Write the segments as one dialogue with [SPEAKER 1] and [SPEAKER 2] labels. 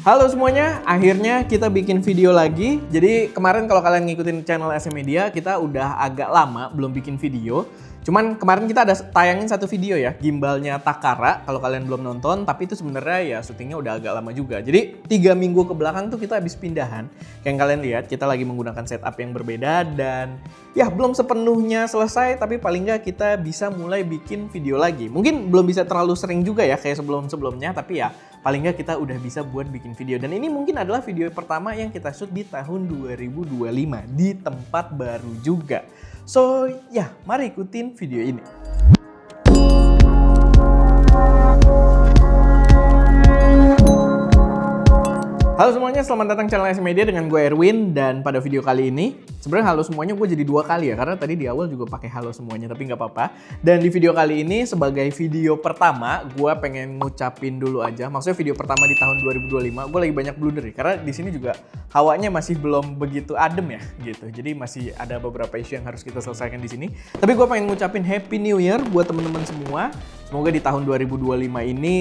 [SPEAKER 1] Halo semuanya, akhirnya kita bikin video lagi. Jadi kemarin kalau kalian ngikutin channel SM Media, kita udah agak lama belum bikin video. Cuman kemarin kita ada tayangin satu video ya, gimbalnya Takara, kalau kalian belum nonton. Tapi itu sebenarnya ya syutingnya udah agak lama juga. Jadi 3 minggu ke belakang tuh kita habis pindahan. Kayak yang kalian lihat, kita lagi menggunakan setup yang berbeda. Dan ya belum sepenuhnya selesai, tapi paling nggak kita bisa mulai bikin video lagi. Mungkin belum bisa terlalu sering juga ya kayak sebelum-sebelumnya, tapi ya paling nggak kita udah bisa buat bikin video. Dan ini mungkin adalah video pertama yang kita shoot di tahun 2025 di tempat baru juga. So ya, mari ikutin video ini. Halo semuanya, selamat datang channel SM Media dengan gue Erwin. Dan pada video kali ini, sebenarnya halo semuanya gue jadi 2 kali ya, karena tadi di awal juga pakai halo semuanya, tapi nggak apa-apa. Dan di video kali ini sebagai video pertama, gue pengen ngucapin dulu aja. Maksudnya video pertama di tahun 2025, gue lagi banyak blunder ya, karena di sini juga hawanya masih belum begitu adem ya, gitu. Jadi masih ada beberapa isu yang harus kita selesaikan di sini. Tapi gue pengen ngucapin Happy New Year buat teman-teman semua. Semoga di tahun 2025 ini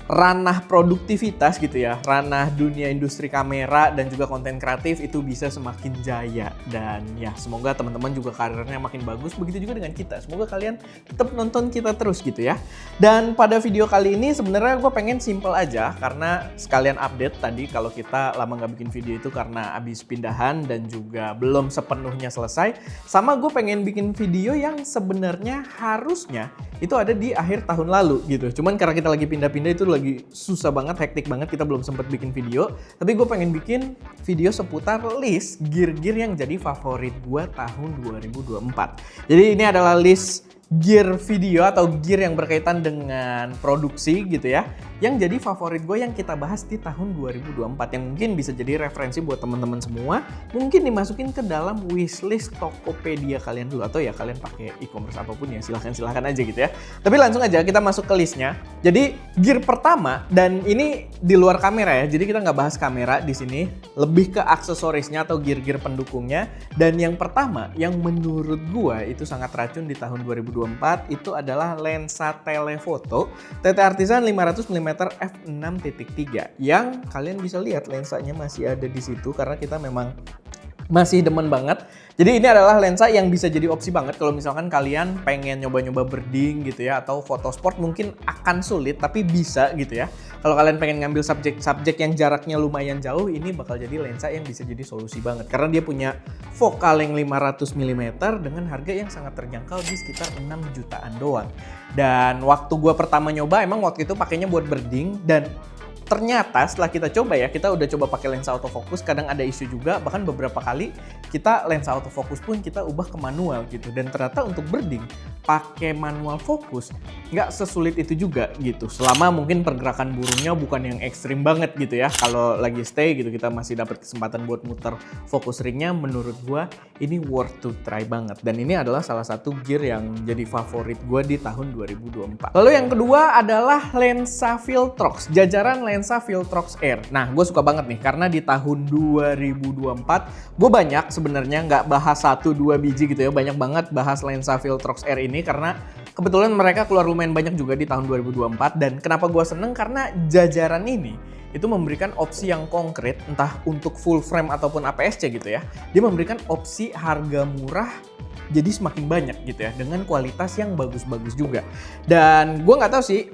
[SPEAKER 1] ranah produktivitas gitu ya, ranah dunia industri kamera dan juga konten kreatif itu bisa semakin jaya. Dan ya semoga teman-teman juga karirnya makin bagus, begitu juga dengan kita. Semoga kalian tetap nonton kita terus gitu ya. Dan pada video kali ini sebenarnya gue pengen simple aja, karena sekalian update tadi kalau kita lama nggak bikin video itu karena abis pindahan dan juga belum sepenuhnya selesai. Sama gue pengen bikin video yang sebenarnya harusnya itu ada di akhir tahun lalu gitu. Cuman karena kita lagi pindah-pindah itu lagi susah banget, hektik banget, kita belum sempat bikin video. Tapi gue pengen bikin video seputar list gear-gear yang jadi favorit gue tahun 2024. Jadi ini adalah list gear video atau gear yang berkaitan dengan produksi gitu ya, yang jadi favorit gue yang kita bahas di tahun 2024, yang mungkin bisa jadi referensi buat teman-teman semua. Mungkin dimasukin ke dalam wishlist Tokopedia kalian dulu, atau ya kalian pakai e-commerce apapun ya, silahkan aja gitu ya. Tapi langsung aja kita masuk ke listnya. Jadi gear pertama, dan ini di luar kamera ya, jadi kita nggak bahas kamera di sini, lebih ke aksesorisnya atau gear-gear pendukungnya. Dan yang pertama yang menurut gue itu sangat racun di tahun 2024 itu adalah lensa telefoto TT Artisan 500 mm f6.3 yang kalian bisa lihat lensanya masih ada di situ karena kita memang masih demen banget. Jadi ini adalah lensa yang bisa jadi opsi banget kalau misalkan kalian pengen nyoba-nyoba birding gitu ya, atau foto sport mungkin akan sulit tapi bisa gitu ya. Kalau kalian pengen ngambil subjek yang jaraknya lumayan jauh, ini bakal jadi lensa yang bisa jadi solusi banget. Karena dia punya focal yang 500 mm dengan harga yang sangat terjangkau di sekitar 6 jutaan doang. Dan waktu gue pertama nyoba emang waktu itu pakainya buat birding, dan ternyata setelah kita coba ya, kita udah coba pakai lensa autofocus, kadang ada isu juga, bahkan beberapa kali kita lensa autofocus pun kita ubah ke manual gitu. Dan ternyata untuk birding pakai manual fokus nggak sesulit itu juga gitu, selama mungkin pergerakan burungnya bukan yang ekstrim banget gitu ya. Kalau lagi stay gitu kita masih dapat kesempatan buat muter fokus ringnya, menurut gua ini worth to try banget. Dan ini adalah salah satu gear yang jadi favorit gua di tahun 2024. Lalu yang kedua adalah lensa Viltrox, jajaran lensa Viltrox Air. Nah, gue suka banget nih karena di tahun 2024 gue banyak sebenarnya nggak bahas 1-2 biji gitu ya, banyak banget bahas lensa Viltrox Air ini karena kebetulan mereka keluar lumayan banyak juga di tahun 2024. Dan kenapa gue seneng, karena jajaran ini itu memberikan opsi yang konkret, entah untuk full frame ataupun APS-C gitu ya. Dia memberikan opsi harga murah jadi semakin banyak gitu ya, dengan kualitas yang bagus-bagus juga. Dan gue nggak tahu sih,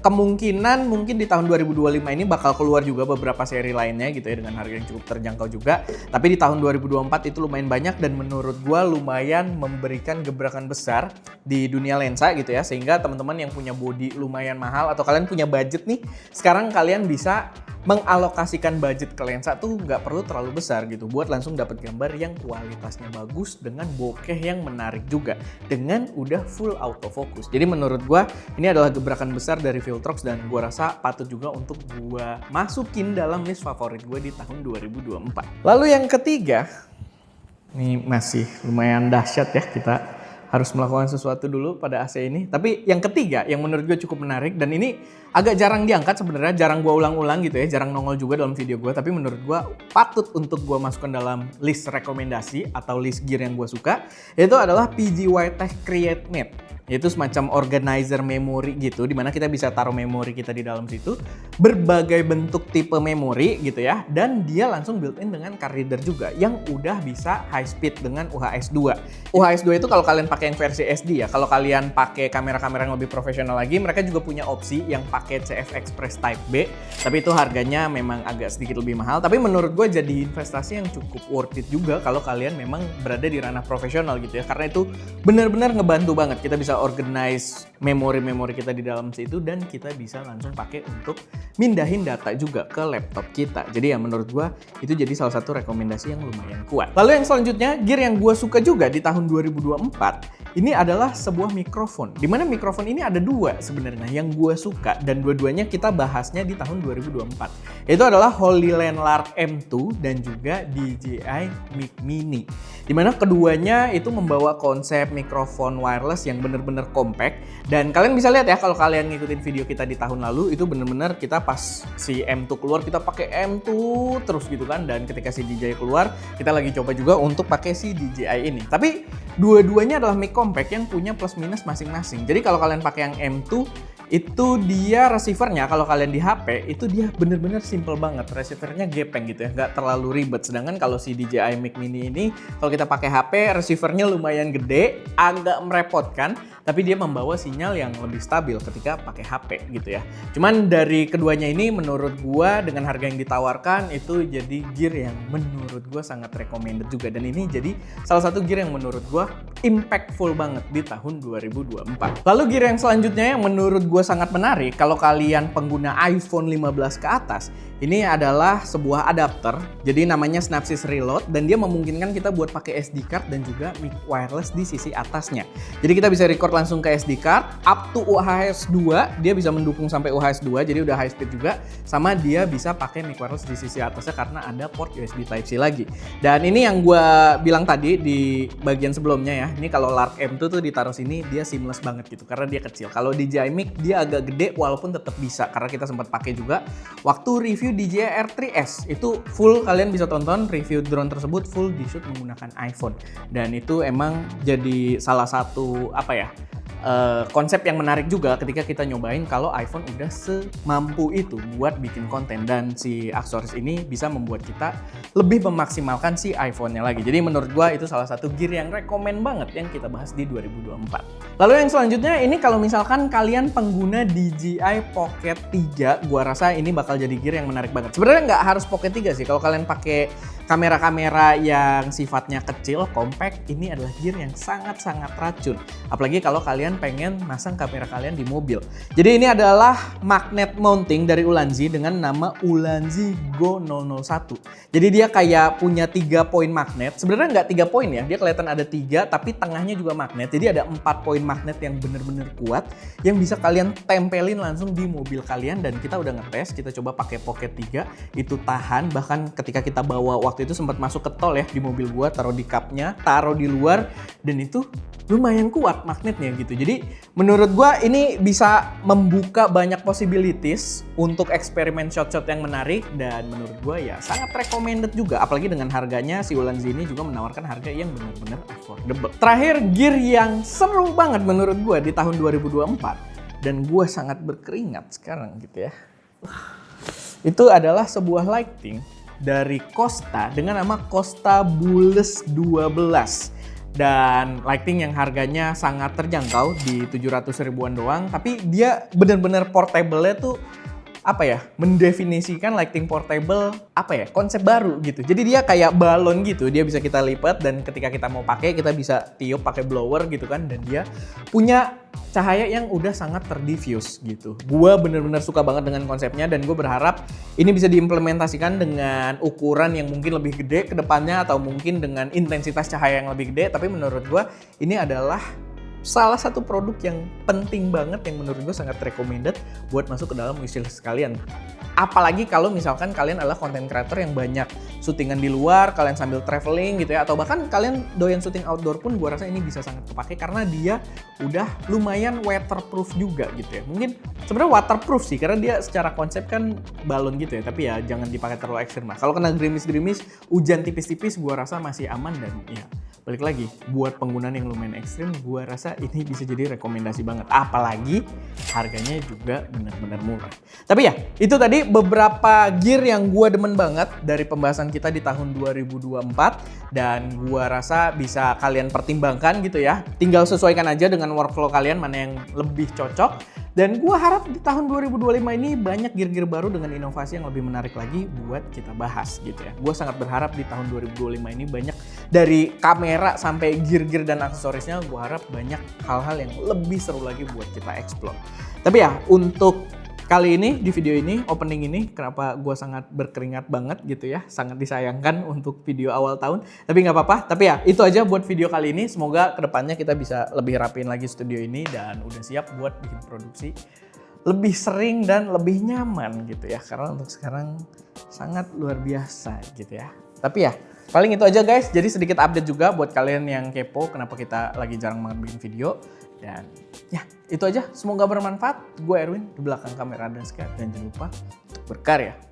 [SPEAKER 1] kemungkinan mungkin di tahun 2025 ini bakal keluar juga beberapa seri lainnya gitu ya, dengan harga yang cukup terjangkau juga. Tapi di tahun 2024 itu lumayan banyak, dan menurut gue lumayan memberikan gebrakan besar di dunia lensa gitu ya. Sehingga teman-teman yang punya body lumayan mahal, atau kalian punya budget nih, sekarang kalian bisa mengalokasikan budget ke lensa tuh nggak perlu terlalu besar gitu, buat langsung dapat gambar yang kualitasnya bagus dengan bokeh yang menarik juga, dengan udah full autofocus. Jadi menurut gua ini adalah gebrakan besar dari Viltrox, dan gua rasa patut juga untuk gua masukin dalam list favorit gue di tahun 2024. Lalu yang ketiga, ini masih lumayan dahsyat ya, kita harus melakukan sesuatu dulu pada AC ini. Tapi yang ketiga yang menurut gue cukup menarik, dan ini agak jarang diangkat sebenarnya, jarang gue ulang-ulang gitu ya, jarang nongol juga dalam video gue, tapi menurut gue patut untuk gue masukkan dalam list rekomendasi atau list gear yang gue suka, yaitu adalah PGY Tech Create Mate. yaitu semacam organizer memori gitu, dimana kita bisa taruh memori kita di dalam situ, berbagai bentuk tipe memori gitu ya, dan dia langsung built-in dengan card reader juga, yang udah bisa high speed dengan UHS 2. UHS 2 itu kalau kalian pakai yang versi SD ya, kalau kalian pakai kamera-kamera yang lebih profesional lagi, mereka juga punya opsi yang pakai CF Express Type B, tapi itu harganya memang agak sedikit lebih mahal, tapi menurut gue jadi investasi yang cukup worth it juga kalau kalian memang berada di ranah profesional gitu ya, karena itu benar-benar ngebantu banget. Kita bisa organize memori-memori kita di dalam situ dan kita bisa langsung pakai untuk mindahin data juga ke laptop kita. Jadi ya menurut gua itu jadi salah satu rekomendasi yang lumayan kuat. Lalu yang selanjutnya, gear yang gua suka juga di tahun 2024 ini adalah sebuah mikrofon. Dimana mikrofon ini ada dua sebenarnya yang gua suka dan dua-duanya kita bahasnya di tahun 2024. Itu adalah HoloLens Lark M2 dan juga DJI Mic Mini. Dimana keduanya itu membawa konsep mikrofon wireless yang bener-bener compact. Dan kalian bisa lihat ya kalau kalian ngikutin video kita di tahun lalu, itu bener-bener kita pas si M2 keluar kita pakai M2 terus gitu kan. Dan ketika si DJI keluar, kita lagi coba juga untuk pakai si DJI ini. Tapi dua-duanya adalah mic compact yang punya plus minus masing-masing. Jadi kalau kalian pakai yang M2, itu dia receivernya kalau kalian di HP itu dia bener-bener simple banget, receivernya gepeng gitu ya, nggak terlalu ribet. Sedangkan kalau si DJI Mic Mini ini kalau kita pakai HP receivernya lumayan gede, agak merepotkan, tapi dia membawa sinyal yang lebih stabil ketika pakai HP gitu ya. Cuman dari keduanya ini menurut gua dengan harga yang ditawarkan itu jadi gear yang menurut gua sangat recommended juga, dan ini jadi salah satu gear yang menurut gua impactful banget di tahun 2024. Lalu gear yang selanjutnya yang menurut gua sangat menarik kalau kalian pengguna iPhone 15 ke atas, ini adalah sebuah adapter, jadi namanya Synapsis Reload, dan dia memungkinkan kita buat pakai SD card dan juga mic wireless di sisi atasnya. Jadi kita bisa record langsung ke SD card, up to UHS 2, dia bisa mendukung sampai UHS 2, jadi udah high speed juga, sama dia bisa pakai mic wireless di sisi atasnya karena ada port USB Type-C lagi. Dan ini yang gue bilang tadi di bagian sebelumnya ya, ini kalau Lark M2 tuh ditaruh sini, dia seamless banget gitu, karena dia kecil. Kalau DJI Mic, dia agak gede walaupun tetap bisa, karena kita sempat pakai juga waktu review DJI R3S, itu full, kalian bisa tonton review drone tersebut full di shoot menggunakan iPhone, dan itu emang jadi salah satu konsep yang menarik juga ketika kita nyobain kalau iPhone udah semampu itu buat bikin konten, dan si aksesoris ini bisa membuat kita lebih memaksimalkan si iPhone-nya lagi. Jadi menurut gua itu salah satu gear yang rekomen banget yang kita bahas di 2024. Lalu yang selanjutnya ini kalau misalkan kalian pengguna DJI Pocket 3, gua rasa ini bakal jadi gear yang menarik banget. Sebenarnya nggak harus Pocket 3 sih, kalau kalian pakai kamera-kamera yang sifatnya kecil, compact, ini adalah gear yang sangat-sangat racun. Apalagi kalau kalian pengen masang kamera kalian di mobil. Jadi ini adalah magnet mounting dari Ulanzi dengan nama Ulanzi Go 001. Jadi dia kayak punya 3 poin magnet. Sebenarnya nggak 3 poin ya, dia kelihatan ada 3, tapi tengahnya juga magnet. Jadi ada 4 poin magnet yang bener-bener kuat, yang bisa kalian tempelin langsung di mobil kalian. Dan kita udah ngetes, kita coba pakai Pocket 3, itu tahan. Bahkan ketika kita bawa waktu itu sempat masuk ke tol ya di mobil gua, taruh di cupnya, taruh di luar, dan itu lumayan kuat magnetnya gitu. Jadi menurut gua ini bisa membuka banyak possibilities untuk eksperimen shot-shot yang menarik, dan menurut gua ya sangat recommended juga. Apalagi dengan harganya, si Ulanzi ini juga menawarkan harga yang benar-benar affordable. Terakhir, gear yang seru banget menurut gua di tahun 2024 dan gua sangat berkeringat sekarang gitu ya. Itu adalah sebuah lighting dari Costa dengan nama Costa Bulles 12. Dan lighting yang harganya sangat terjangkau di 700 ribuan doang, tapi dia benar-benar portable-nya tuh mendefinisikan lighting portable konsep baru gitu. Jadi dia kayak balon gitu, dia bisa kita lipat, dan ketika kita mau pakai kita bisa tiup pakai blower gitu kan, dan dia punya cahaya yang udah sangat terdiffuse gitu. Gua bener-bener suka banget dengan konsepnya, dan gue berharap ini bisa diimplementasikan dengan ukuran yang mungkin lebih gede ke depannya, atau mungkin dengan intensitas cahaya yang lebih gede. Tapi menurut gue ini adalah salah satu produk yang penting banget yang menurut gue sangat recommended buat masuk ke dalam wishlist kalian. Apalagi kalau misalkan kalian adalah content creator yang banyak syutingan di luar, kalian sambil traveling gitu ya, atau bahkan kalian doyan syuting outdoor pun, gue rasa ini bisa sangat kepake karena dia udah lumayan waterproof juga gitu ya. Mungkin sebenarnya waterproof sih karena dia secara konsep kan balon gitu ya, tapi ya jangan dipakai terlalu ekstrim lah. Kalau kena gerimis-gerimis, hujan tipis-tipis, gue rasa masih aman, dan ya balik lagi, buat penggunaan yang lumayan ekstrim, gue rasa ini bisa jadi rekomendasi banget. Apalagi harganya juga benar-benar murah. Tapi ya, itu tadi beberapa gear yang gue demen banget dari pembahasan kita di tahun 2024. Dan gue rasa bisa kalian pertimbangkan gitu ya. Tinggal sesuaikan aja dengan workflow kalian mana yang lebih cocok. Dan gue harap di tahun 2025 ini banyak gear-gear baru dengan inovasi yang lebih menarik lagi buat kita bahas gitu ya. Gue sangat berharap di tahun 2025 ini banyak dari kamera sampai gear-gear dan aksesorisnya, gue harap banyak hal-hal yang lebih seru lagi buat kita explore. Tapi ya untuk kali ini, di video ini, opening ini, kenapa gue sangat berkeringat banget gitu ya. Sangat disayangkan untuk video awal tahun. Tapi nggak apa-apa. Tapi ya, itu aja buat video kali ini. Semoga kedepannya kita bisa lebih rapiin lagi studio ini. Dan udah siap buat bikin produksi lebih sering dan lebih nyaman gitu ya. Karena untuk sekarang sangat luar biasa gitu ya. Tapi ya, paling itu aja guys. Jadi sedikit update juga buat kalian yang kepo kenapa kita lagi jarang banget bikin video. Dan ya, itu aja. Semoga bermanfaat. Gue Erwin di belakang kamera dan jangan lupa untuk berkarya.